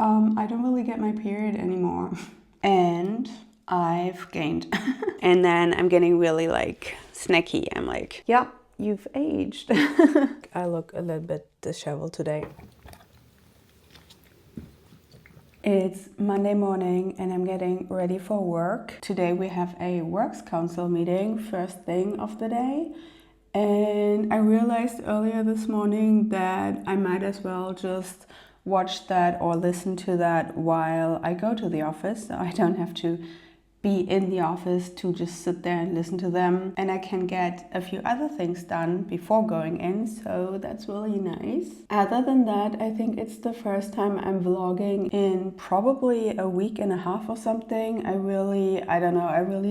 I don't really get my period anymore. And I've gained. And then I'm getting really like snacky. I'm like, yeah, you've aged. I look a little bit disheveled today. It's Monday morning and I'm getting ready for work. Today we have a works council meeting, first thing of the day. And I realized earlier this morning that I might as well just watch that or listen to that while I go to the office, so I don't have to be in the office to just sit there and listen to them, and I can get a few other things done before going in, so that's really nice. Other than that, I think it's the first time I'm vlogging in probably a week and a half or something. I really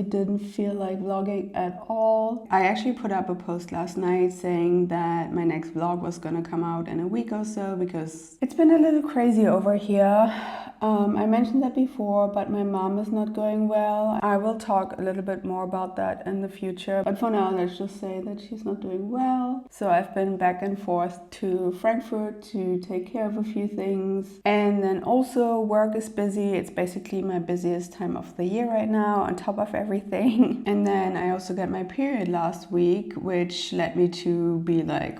didn't feel like vlogging at all. I actually put up a post last night saying that my next vlog was gonna come out in a week or so because it's been a little crazy over here. I mentioned that before, but my mom is not going well. I will talk a little bit more about that in the future. But for now, let's just say that she's not doing well. So I've been back and forth to Frankfurt to take care of a few things. And then also work is busy. It's basically my busiest time of the year right now, on top of everything. And then I also got my period last week, which led me to be like,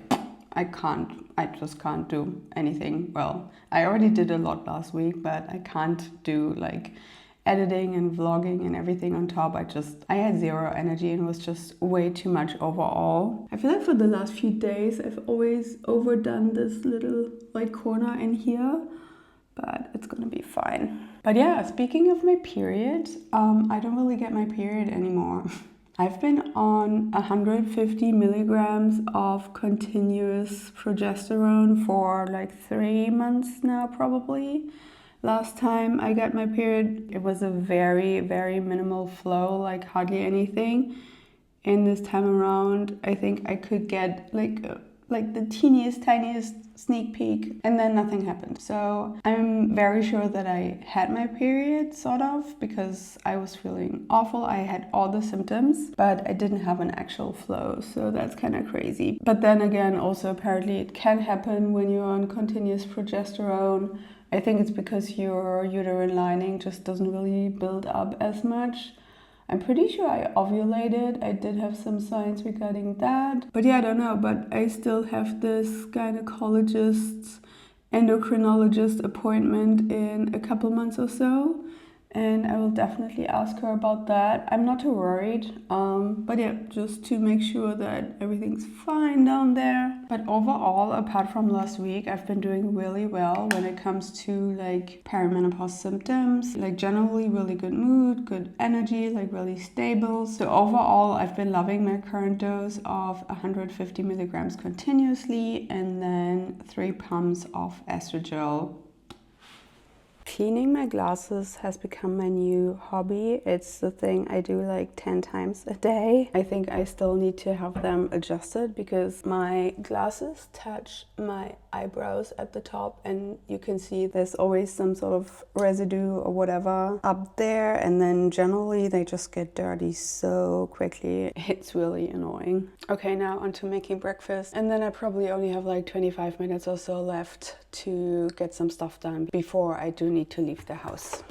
I just can't do anything. Well, I already did a lot last week, but I can't do like editing and vlogging and everything on top. I had zero energy and it was just way too much overall. I feel like for the last few days, I've always overdone this little like corner in here, but it's gonna be fine. But yeah, speaking of my period, I don't really get my period anymore. I've been on 150 milligrams of continuous progesterone for like 3 months now, probably. Last time I got my period, it was a very, very minimal flow, like hardly anything. And this time around, I think I could get like the teeniest, tiniest sneak peek, and then nothing happened. So I'm very sure that I had my period, sort of, because I was feeling awful. I had all the symptoms, but I didn't have an actual flow, so that's kind of crazy. But then again, also apparently it can happen when you're on continuous progesterone. I think it's because your uterine lining just doesn't really build up as much. I'm pretty sure I ovulated. I did have some signs regarding that. But yeah, I don't know. But I still have this gynecologist, endocrinologist appointment in a couple months or so. And I will definitely ask her about that. I'm not too worried. But yeah, just to make sure that everything's fine down there. But overall, apart from last week, I've been doing really well when it comes to like perimenopause symptoms. Like generally really good mood, good energy, like really stable. So overall, I've been loving my current dose of 150 milligrams continuously and then 3 pumps of estradiol. Cleaning my glasses has become my new hobby. It's the thing I do like 10 times a day. I think I still need to have them adjusted because my glasses touch my eyebrows at the top and you can see there's always some sort of residue or whatever up there, and then generally they just get dirty so quickly. It's really annoying. Okay, now on to making breakfast, and then I probably only have like 25 minutes or so left to get some stuff done before I do need to leave the house.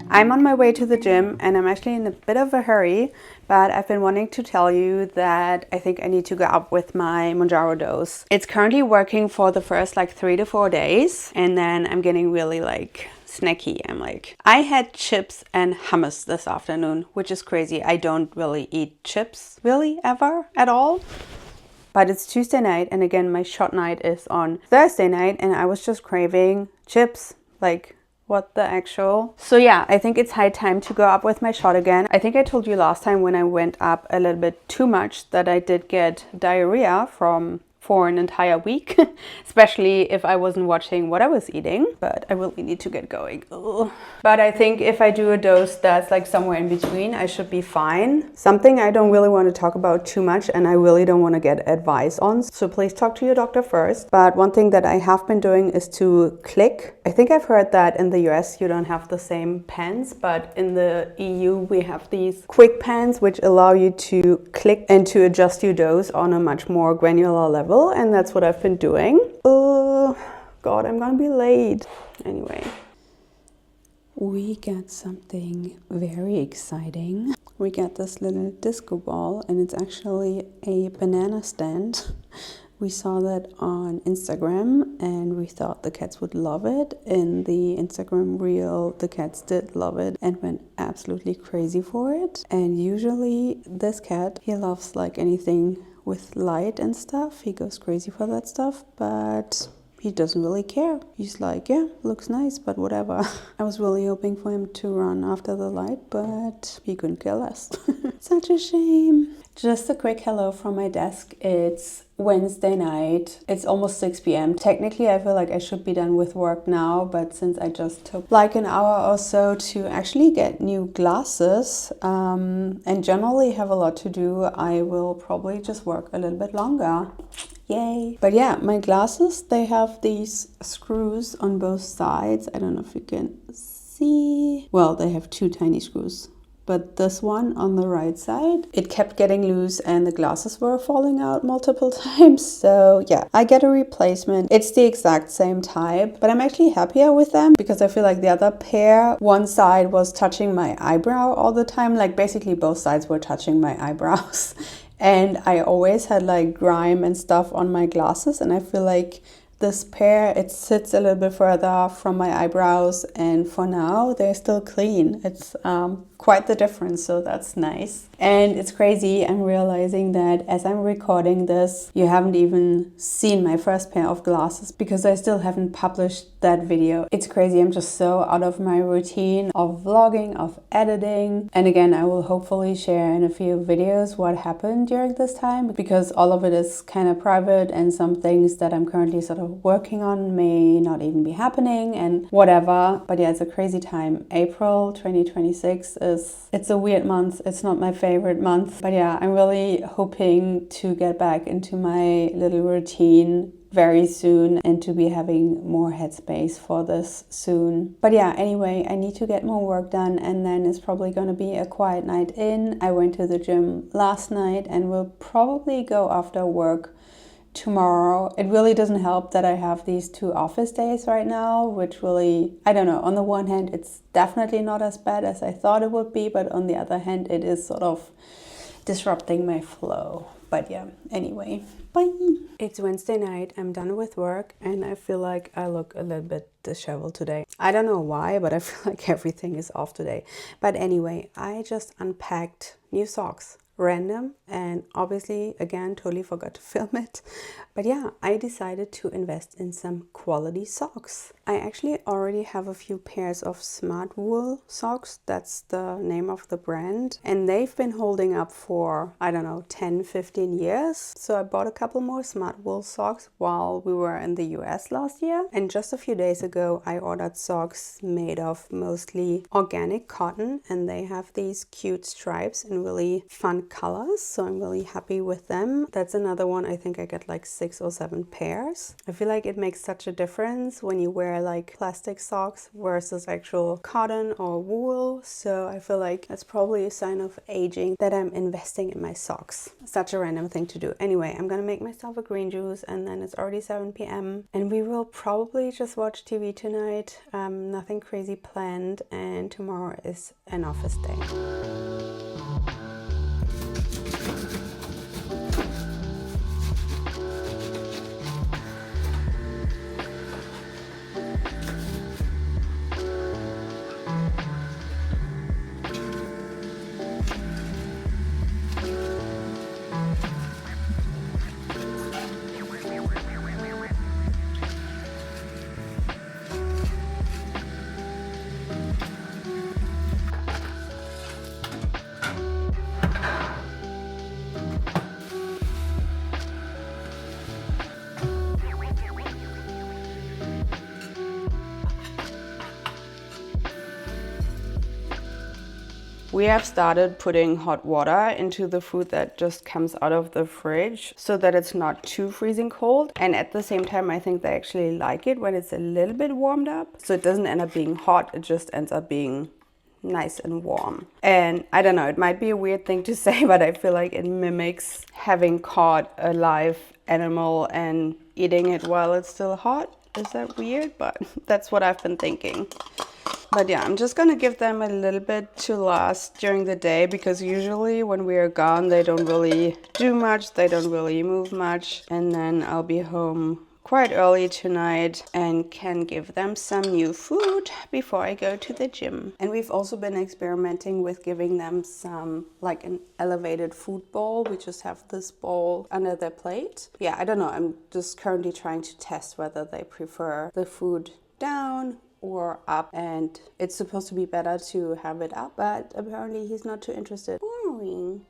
I'm on my way to the gym and I'm actually in a bit of a hurry, but I've been wanting to tell you that I think I need to go up with my Mounjaro dose. It's currently working for the first like 3 to 4 days, and then I'm getting really like snacky. I had chips and hummus this afternoon, which is crazy. I don't really eat chips really ever at all. But it's Tuesday night, and again my shot night is on Thursday night, and I was just craving chips, like What the actual? So yeah, I think it's high time to go up with my shot again. I think I told you last time when I went up a little bit too much that I did get diarrhea for an entire week, especially if I wasn't watching what I was eating, but I really need to get going. Ugh. But I think if I do a dose that's like somewhere in between, I should be fine. Something I don't really want to talk about too much and I really don't want to get advice on, so please talk to your doctor first. But one thing that I have been doing is to click. I think I've heard that in the US you don't have the same pens, but in the EU we have these quick pens which allow you to click and to adjust your dose on a much more granular level. And that's what I've been doing. Oh God, I'm gonna be late. Anyway, we got something very exciting. We got this little disco ball and it's actually a banana stand. We saw that on Instagram and we thought the cats would love it. In the Instagram reel, the cats did love it and went absolutely crazy for it. And usually this cat, he loves like anything with light and stuff. He goes crazy for that stuff, but he doesn't really care. He's like, yeah, looks nice, but whatever. I was really hoping for him to run after the light, but he couldn't care less. Such a shame. Just a quick hello from my desk. It's Wednesday night. It's almost 6 p.m. Technically, I feel like I should be done with work now, but since I just took like an hour or so to actually get new glasses and generally have a lot to do, I will probably just work a little bit longer. Yay! But yeah, my glasses, they have these screws on both sides. I don't know if you can see. Well, they have two tiny screws. But this one on the right side, it kept getting loose and the glasses were falling out multiple times. So yeah, I get a replacement. It's the exact same type, but I'm actually happier with them because I feel like the other pair, one side was touching my eyebrow all the time. Like basically both sides were touching my eyebrows. And I always had like grime and stuff on my glasses, and I feel like this pair, it sits a little bit further from my eyebrows, and for now they're still clean. It's quite the difference, so that's nice. And it's crazy, I'm realizing that as I'm recording this, you haven't even seen my first pair of glasses because I still haven't published that video. It's crazy, I'm just so out of my routine of vlogging, of editing. And again, I will hopefully share in a few videos what happened during this time because all of it is kind of private and some things that I'm currently sort of working on may not even be happening and whatever. But yeah, it's a crazy time. April 2026 it's a weird month. It's not my favorite month. But yeah, I'm really hoping to get back into my little routine very soon and to be having more headspace for this soon. But yeah, anyway, I need to get more work done and then it's probably going to be a quiet night in. I went to the gym last night and will probably go after work tomorrow. It really doesn't help that I have these 2 office days right now, which really, I don't know, on the one hand, it's definitely not as bad as I thought it would be, but on the other hand, it is sort of disrupting my flow. But yeah, anyway, bye. It's Wednesday night, I'm done with work, and I feel like I look a little bit disheveled today. I don't know why, but I feel like everything is off today. But anyway, I just unpacked new socks. Random, and obviously again totally forgot to film it, but yeah, I decided to invest in some quality socks. I actually already have a few pairs of Smart Wool socks, that's the name of the brand, and they've been holding up for, I don't know, 10-15 years. So I bought a couple more Smart Wool socks while we were in the US last year, and just a few days ago I ordered socks made of mostly organic cotton, and they have these cute stripes and really fun colors, so I'm really happy with them. That's another one. I think I get like 6 or 7 pairs. I feel like it makes such a difference when you wear like plastic socks versus actual cotton or wool, so I feel like that's probably a sign of aging that I'm investing in my socks. Such a random thing to do. Anyway, I'm gonna make myself a green juice and then it's already 7 p.m. and we will probably just watch TV tonight. Nothing crazy planned, and tomorrow is an office day. We have started putting hot water into the food that just comes out of the fridge so that it's not too freezing cold. And at the same time, I think they actually like it when it's a little bit warmed up. So it doesn't end up being hot, it just ends up being nice and warm. And I don't know, it might be a weird thing to say, but I feel like it mimics having caught a live animal and eating it while it's still hot. Is that weird? But that's what I've been thinking. But yeah, I'm just gonna give them a little bit to last during the day, because usually when we are gone, they don't really do much, they don't really move much. And then I'll be home quite early tonight and can give them some new food before I go to the gym. And we've also been experimenting with giving them some, like an elevated food bowl. We just have this bowl under their plate. Yeah, I don't know, I'm just currently trying to test whether they prefer the food down or up, and it's supposed to be better to have it up, but apparently he's not too interested. Boring.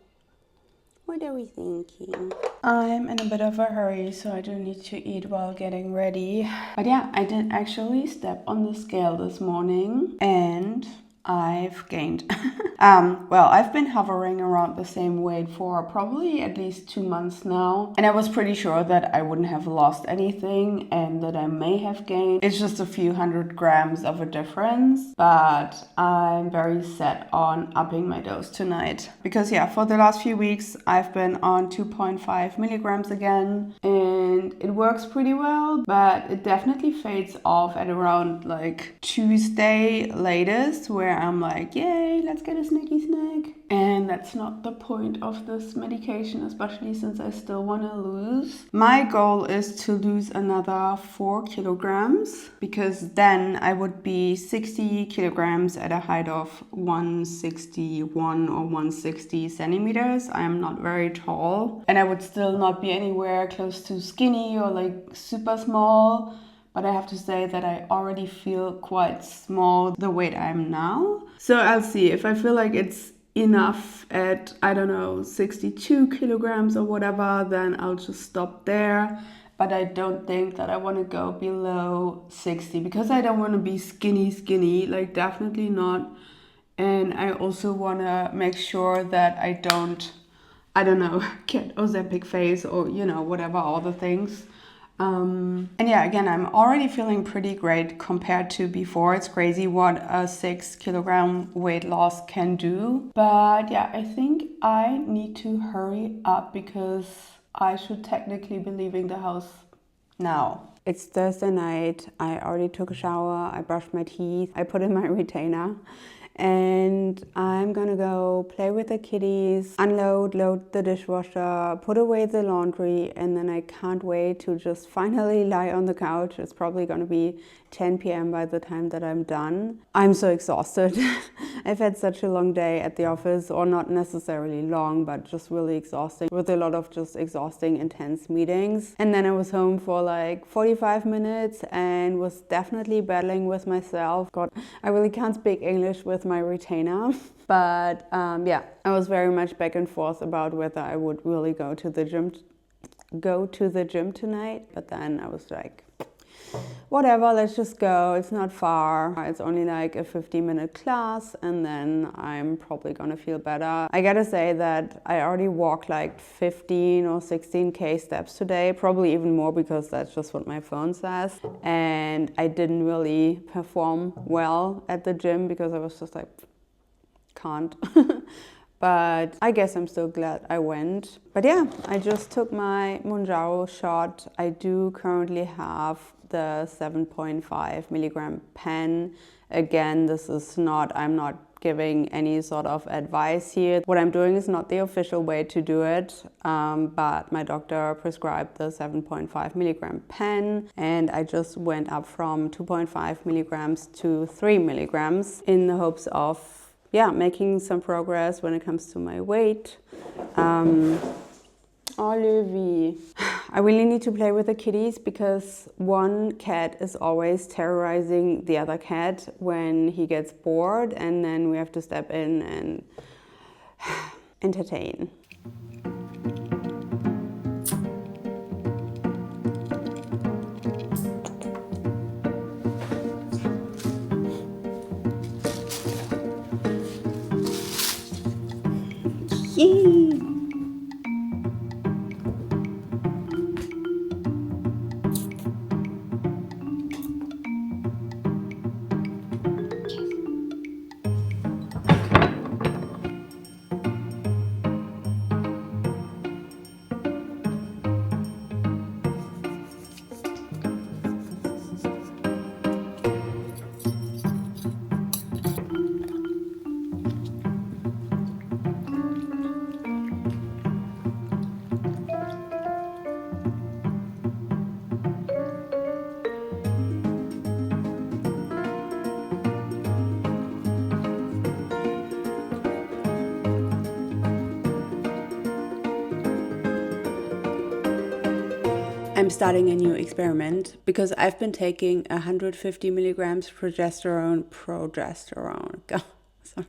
What are we thinking? I'm in a bit of a hurry, so I do need to eat while getting ready. But yeah, I did actually step on the scale this morning and I've gained. Well, I've been hovering around the same weight for probably at least 2 months now. And I was pretty sure that I wouldn't have lost anything and that I may have gained. It's just a few 100 grams of a difference. But I'm very set on upping my dose tonight. Because yeah, for the last few weeks, I've been on 2.5 milligrams again. And it works pretty well, but it definitely fades off at around like Tuesday latest, where I'm like, yay, let's get a snacky snack. And that's not the point of this medication, especially since I still want to lose. My goal is to lose another 4 kilograms, because then I would be 60 kilograms at a height of 161 or 160 centimeters. I am not very tall, and I would still not be anywhere close to skinny or like super small. But I have to say that I already feel quite small the weight I am now. So I'll see if I feel like it's enough at, I don't know, 62 kilograms or whatever, then I'll just stop there. But I don't think that I want to go below 60, because I don't want to be skinny, like definitely not. And I also want to make sure that I don't know, get Ozempic face or, you know, whatever, all the things. And yeah, again, I'm already feeling pretty great compared to before. It's crazy what a 6 kilogram weight loss can do. But yeah, I think I need to hurry up because I should technically be leaving the house now. It's Thursday night. I already took a shower. I brushed my teeth. I put in my retainer. And I'm gonna go play with the kitties, load the dishwasher, put away the laundry, and then I can't wait to just finally lie on the couch. It's probably gonna be 10 p.m. by the time that I'm done. I'm so exhausted. I've had such a long day at the office, or not necessarily long, but just really exhausting, with a lot of just exhausting, intense meetings. And then I was home for like 45 minutes and was definitely battling with myself. God, I really can't speak English with my retainer. But yeah, I was very much back and forth about whether I would really go to the gym tonight. But then I was like, whatever, let's just go. It's not far. It's only like a 15-minute class, and then I'm probably gonna feel better. I gotta say that I already walked like 15 or 16K steps today, probably even more, because that's just what my phone says. And I didn't really perform well at the gym because I was just like, can't. But I guess I'm still glad I went. But yeah, I just took my Mounjaro shot. I do currently have the 7.5 milligram pen. Again, this is not, I'm not giving any sort of advice here. What I'm doing is not the official way to do it, but my doctor prescribed the 7.5 milligram pen, and I just went up from 2.5 milligrams to 3 milligrams in the hopes of making some progress when it comes to my weight. Olivie. I really need to play with the kitties, because one cat is always terrorizing the other cat when he gets bored, and then we have to step in and entertain. Yay! I'm starting a new experiment because I've been taking 150 milligrams progesterone. Sorry.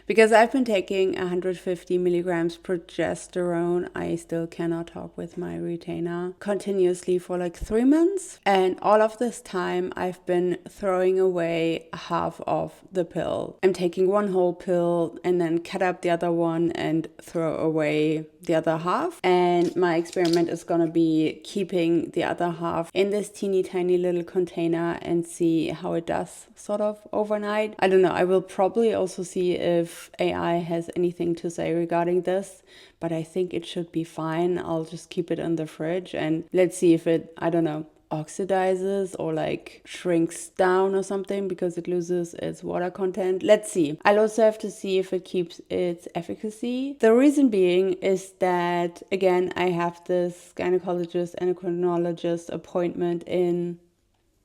Because I've been taking 150 milligrams progesterone, I still cannot talk with my retainer continuously for like 3 months. And all of this time, I've been throwing away half of the pill. I'm taking one whole pill and then cut up the other one and throw away the other half. And my experiment is gonna be keeping the other half in this teeny tiny little container and see how it does sort of overnight. I don't know. I will probably also see if AI has anything to say regarding this, but I think it should be fine. I'll just keep it in the fridge and let's see if it, I don't know, oxidizes or like shrinks down or something because it loses its water content. Let's see. I'll also have to see if it keeps its efficacy. The reason being is that, again, I have this gynecologist endocrinologist appointment in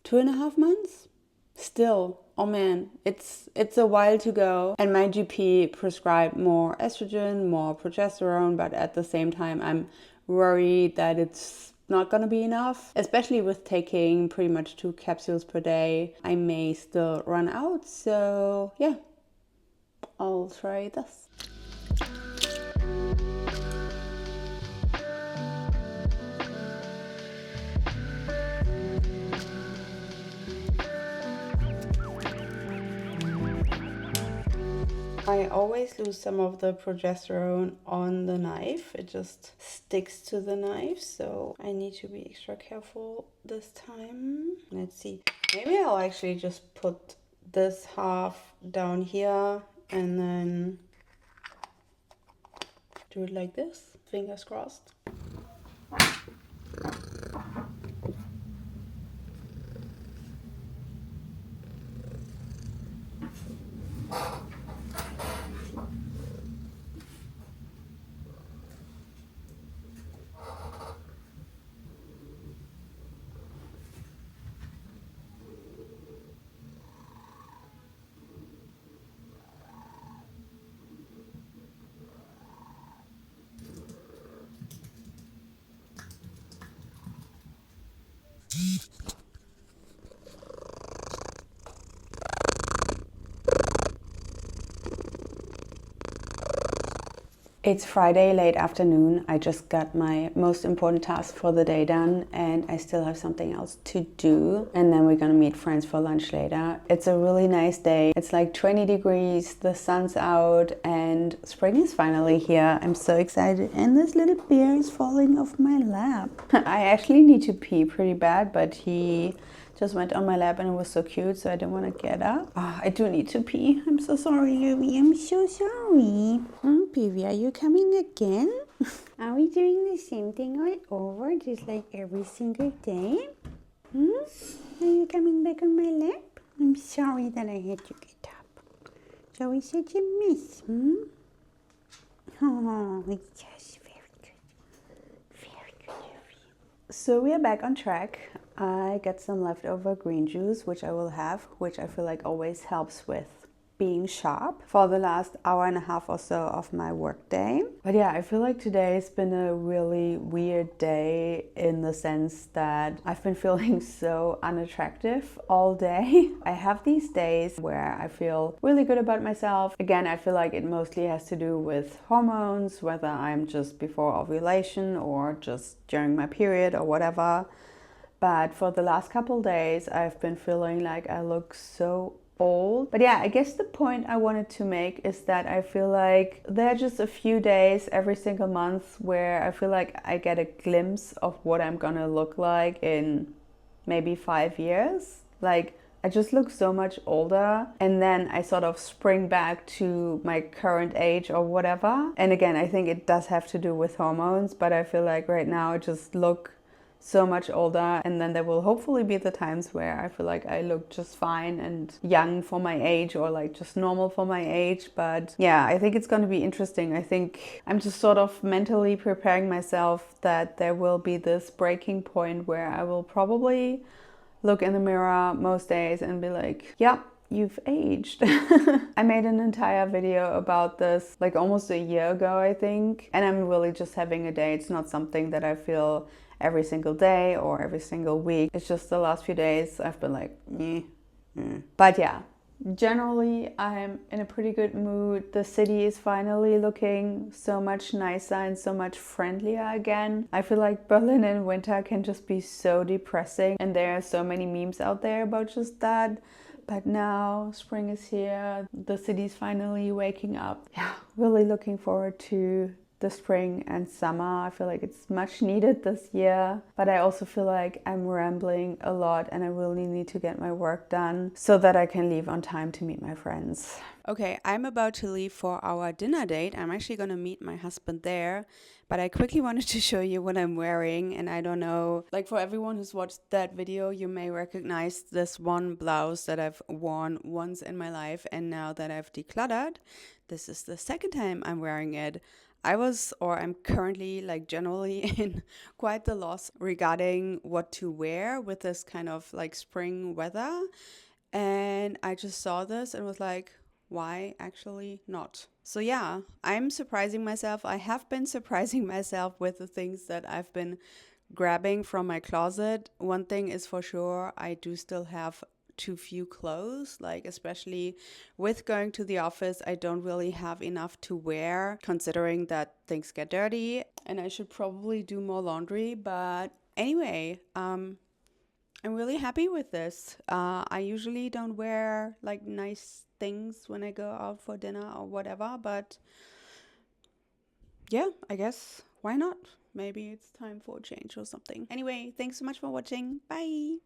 2.5 months. Still, oh man, it's a while to go. And my GP prescribed more estrogen, more progesterone, but at the same time, I'm worried that it's not gonna be enough, especially with taking pretty much 2 capsules per day. I may still run out, so yeah, I'll try this. I always lose some of the progesterone on the knife. It just sticks to the knife, so I need to be extra careful this time. Let's see. Maybe I'll actually just put this half down here and then do it like this. Fingers crossed. It's Friday late afternoon. I just got my most important task for the day done and I still have something else to do. And then we're gonna meet friends for lunch later. It's a really nice day. It's like 20 degrees, the sun's out and spring is finally here. I'm so excited. And this little bear is falling off my lap. I actually need to pee pretty bad, but he just went on my lap and it was so cute, so I didn't want to get up. Oh, I do need to pee. I'm so sorry, Louie. I'm so sorry. Baby, are you coming again? Are we doing the same thing all over, just like every single day? Are you coming back on my lap? I'm sorry that I had to get up. It's always such a mess. Oh, it's just very good. Very good, Louie. So we are back on track. I got some leftover green juice, which I will have, which I feel like always helps with being sharp for the last hour and a half or so of my work day. But yeah, I feel like today has been a really weird day in the sense that I've been feeling so unattractive all day. I have these days where I feel really good about myself. Again, I feel like it mostly has to do with hormones, whether I'm just before ovulation or just during my period or whatever. But for the last couple days, I've been feeling like I look so old. But yeah, I guess the point I wanted to make is that I feel like there are just a few days every single month where I feel like I get a glimpse of what I'm gonna look like in maybe 5 years. Like, I just look so much older, and then I sort of spring back to my current age or whatever. And again, I think it does have to do with hormones, but I feel like right now I just look so much older, and then there will hopefully be the times where I feel like I look just fine and young for my age, or like just normal for my age. But yeah, I think it's going to be interesting. I think I'm just sort of mentally preparing myself that there will be this breaking point where I will probably look in the mirror most days and be like, yeah, you've aged. I made an entire video about this like almost a year ago, I think. And I'm really just having a day. It's not something that I feel every single day or every single week. It's just the last few days I've been like, But yeah, generally I'm in a pretty good mood. The city is finally looking so much nicer and so much friendlier again. I feel like Berlin in winter can just be so depressing, and there are so many memes out there about just that. But now spring is here, the city's finally waking up. Yeah, really looking forward to the spring and summer. I feel like it's much needed this year, but I also feel like I'm rambling a lot and I really need to get my work done so that I can leave on time to meet my friends. Okay, I'm about to leave for our dinner date. I'm actually going to meet my husband there, but I quickly wanted to show you what I'm wearing. And I don't know, like for everyone who's watched that video, you may recognize this one blouse that I've worn once in my life, and now that I've decluttered, this is the second time I'm wearing it. I'm currently like generally in quite the loss regarding what to wear with this kind of like spring weather. And I just saw this and was like, why actually not? So yeah, I'm surprising myself. I have been surprising myself with the things that I've been grabbing from my closet. One thing is for sure, I do still have too few clothes, like especially with going to the office, I don't really have enough to wear considering that things get dirty, and I should probably do more laundry. But anyway, I'm really happy with this. I usually don't wear like nice things when I go out for dinner or whatever, but yeah, I guess why not? Maybe it's time for a change or something. Anyway, thanks so much for watching. Bye.